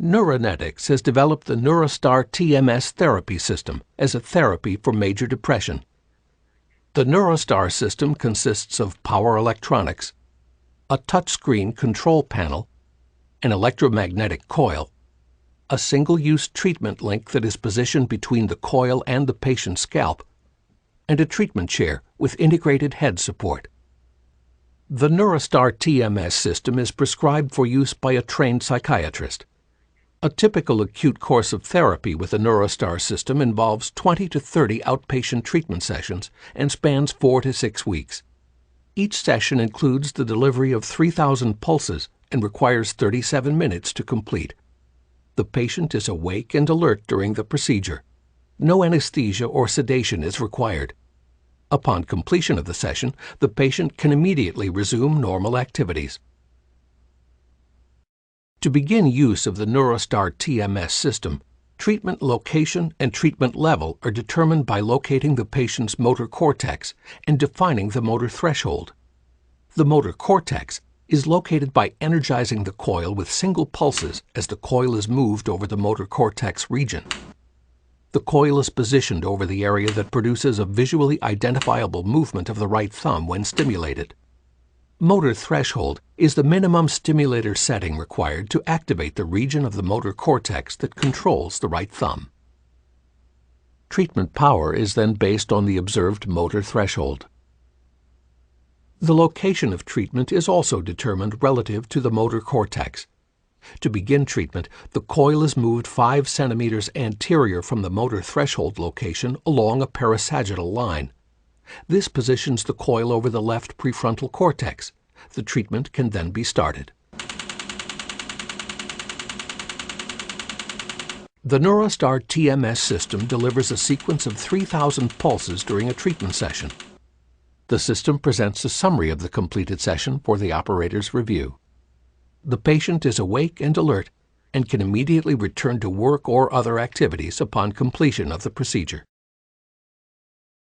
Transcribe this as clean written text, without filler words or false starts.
Neuronetics has developed the NeuroStar TMS therapy system as a therapy for major depression. The NeuroStar system consists of power electronics, a touchscreen control panel, an electromagnetic coil, a single-use treatment link that is positioned between the coil and the patient's scalp, and a treatment chair with integrated head support. The NeuroStar TMS system is prescribed for use by a trained psychiatrist. A typical acute course of therapy with the NeuroStar system involves 20 to 30 outpatient treatment sessions and spans 4 to 6 weeks. Each session includes the delivery of 3,000 pulses and requires 37 minutes to complete. The patient is awake and alert during the procedure. No anesthesia or sedation is required. Upon completion of the session, the patient can immediately resume normal activities. To begin use of the NeuroStar TMS system, treatment location and treatment level are determined by locating the patient's motor cortex and defining the motor threshold. The motor cortex is located by energizing the coil with single pulses as the coil is moved over the motor cortex region. The coil is positioned over the area that produces a visually identifiable movement of the right thumb when stimulated. Motor threshold is the minimum stimulator setting required to activate the region of the motor cortex that controls the right thumb. Treatment power is then based on the observed motor threshold. The location of treatment is also determined relative to the motor cortex. To begin treatment, the coil is moved 5 centimeters anterior from the motor threshold location along a parasagittal line. This positions the coil over the left prefrontal cortex. The treatment can then be started. The NeuroStar TMS system delivers a sequence of 3,000 pulses during a treatment session. The system presents a summary of the completed session for the operator's review. The patient is awake and alert and can immediately return to work or other activities upon completion of the procedure.